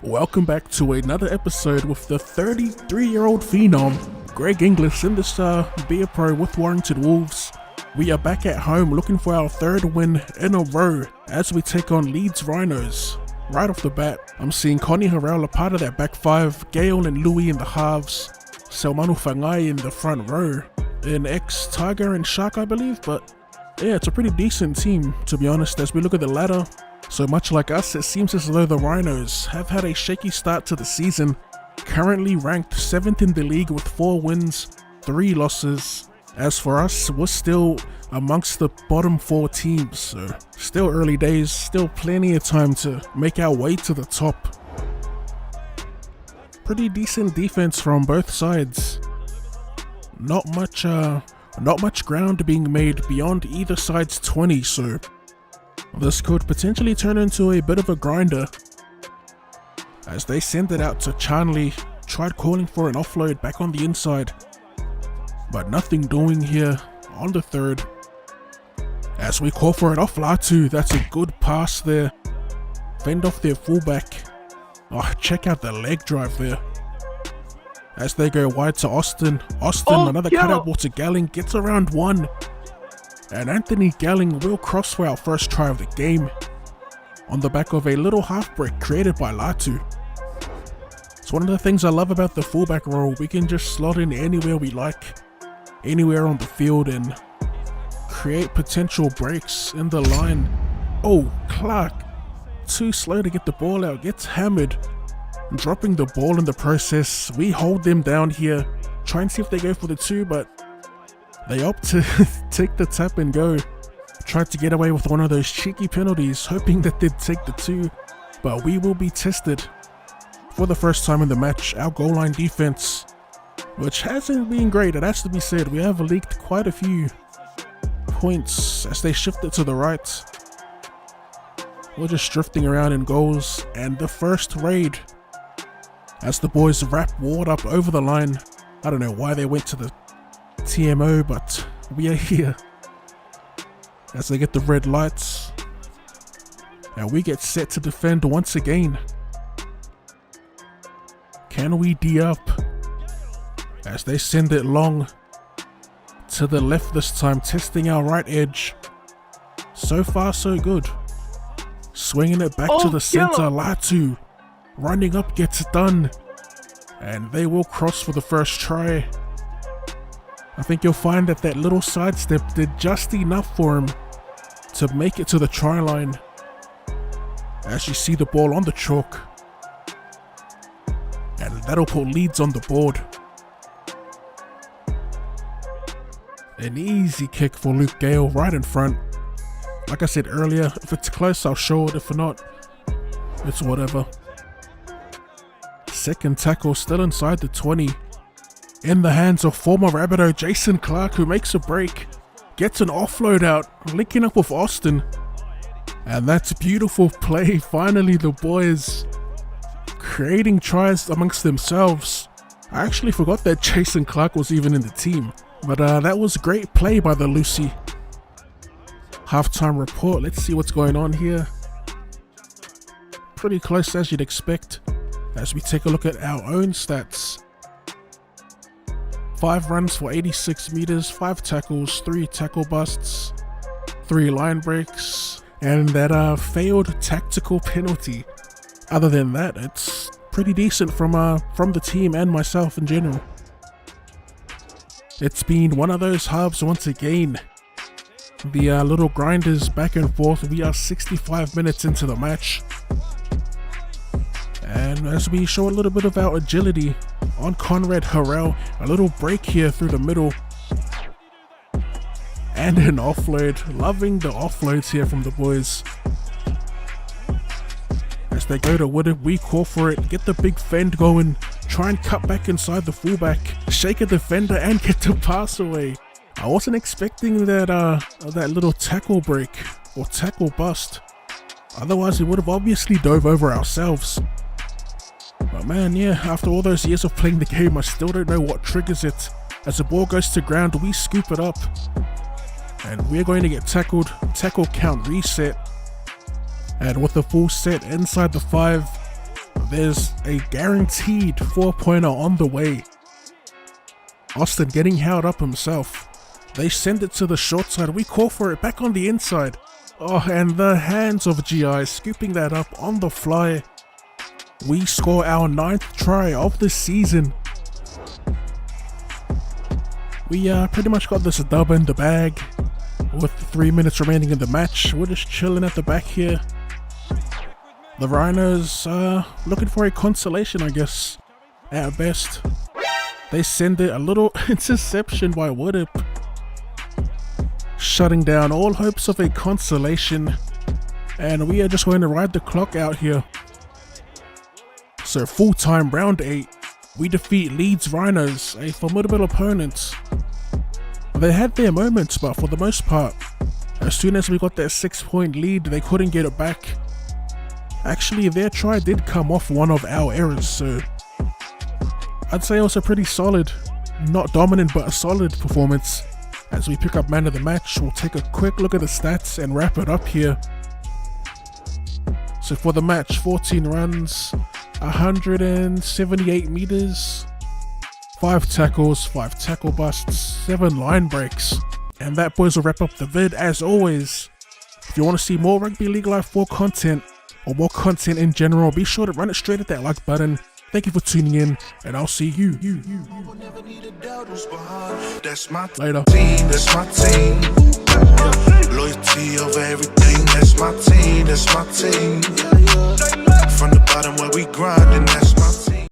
Welcome back to another episode with the 33-year-old phenom, Greg Inglis, in this beer pro with Warrington Wolves. We are back at home looking for our third win in a row as we take on Leeds Rhinos. Right off the bat, I'm seeing Connie Harrell a part of that back five, Gale and Louis in the halves, Selmanu Fangai in the front row, an ex-Tiger and Shark I believe, but yeah, it's a pretty decent team to be honest. As we look at the ladder, so much like us, it seems as though the Rhinos have had a shaky start to the season, currently ranked 7th in the league with 4 wins, 3 losses. As for us, we're still amongst the bottom 4 teams, so still early days, still plenty of time to make our way to the top. Pretty decent defense from both sides. Not much ground being made beyond either side's 20, so this could potentially turn into a bit of a grinder. As they send it out to Chanley, tried calling for an offload back on the inside, but nothing doing here on the third. As we call for it off Latu, that's a good pass there. Fend off their fullback. Oh, check out the leg drive there. As they go wide to Austin. Another cutout ball to Galling, gets around one. And Anthony Galling will cross for our first try of the game, on the back of a little half break created by Latu. It's one of the things I love about the fullback role. We can just slot in anywhere we like, anywhere on the field, and create potential breaks in the line. Oh, Clark, too slow to get the ball out, gets hammered, dropping the ball in the process. We hold them down here, try and see if they go for the 2, but they opt to take the tap and go. Tried to get away with one of those cheeky penalties, hoping that they'd take the 2, but we will be tested. For the first time in the match, our goal line defense, which hasn't been great, it has to be said. We have leaked quite a few points as they shift it to the right. We're just drifting around in goals, and the first raid as the boys wrap Ward up over the line. I don't know why they went to the TMO, but we are here. As they get the red lights, and we get set to defend once again. Can we D up? As they send it long to the left this time, testing our right edge. So far so good. Swinging it back to the center. Latu running up, gets it done, and they will cross for the first try. I think you'll find that that little sidestep did just enough for him to make it to the try line. As you see the ball on the chalk, and that'll put Leeds on the board. An easy kick for Luke Gale right in front. Like I said earlier, if it's close I'll show it, if not, it's whatever. Second tackle still inside the 20. In the hands of former Rabbitoh Jason Clark, who makes a break, gets an offload out, linking up with Austin. And that's beautiful play. Finally the boys creating tries amongst themselves. I actually forgot that Jason Clark was even in the team. But that was great play by the Lucy. Halftime report, let's see what's going on here. Pretty close as you'd expect. As we take a look at our own stats. 5 runs for 86 meters, 5 tackles, 3 tackle busts, 3 line breaks, and that failed tactical penalty. Other than that, it's pretty decent from the team and myself in general. It's been one of those halves once again. The little grinders back and forth. We are 65 minutes into the match. And as we show a little bit of our agility on Conrad Harrell, a little break here through the middle. And an offload. Loving the offloads here from the boys. As they go to Woodard, we call for it, get the big fend going, try and cut back inside the fullback, shake a defender and get the pass away. I wasn't expecting that little tackle break or tackle bust. Otherwise we would have obviously dove over ourselves. But man, yeah, after all those years of playing the game, I still don't know what triggers it. As the ball goes to ground, we scoop it up. And we're going to get tackled, tackle count reset. And with the full set inside the 5, There's a guaranteed 4-pointer on the way. Austin getting held up himself. They send it to the short side. We call for it back on the inside. Oh, and the hands of GI scooping that up on the fly. We score our 9th try of the season. We pretty much got this dub in the bag. With 3 minutes remaining in the match, we're just chilling at the back here. The Rhinos looking for a consolation, I guess, at best. They send it, a little interception by Woodip, shutting down all hopes of a consolation, and we are just going to ride the clock out here. So full-time round 8, we defeat Leeds Rhinos, a formidable opponent. They had their moments, but for the most part, as soon as we got that 6-point lead, they couldn't get it back. Actually, their try did come off one of our errors, so I'd say it was a pretty solid, not dominant, but a solid performance. As we pick up man of the match, we'll take a quick look at the stats and wrap it up here. So for the match, 14 runs, 178 meters, 5 tackles, 5 tackle busts, 7 line breaks. And that, boys, will wrap up the vid. As always, if you want to see more Rugby League Live 4 content, or more content in general, be sure to run it straight at that like button. Thank you for tuning in, and I'll see you later. That's my team. Loyalty over everything. That's my team. That's my team. From the bottom where we grinding. That's my team.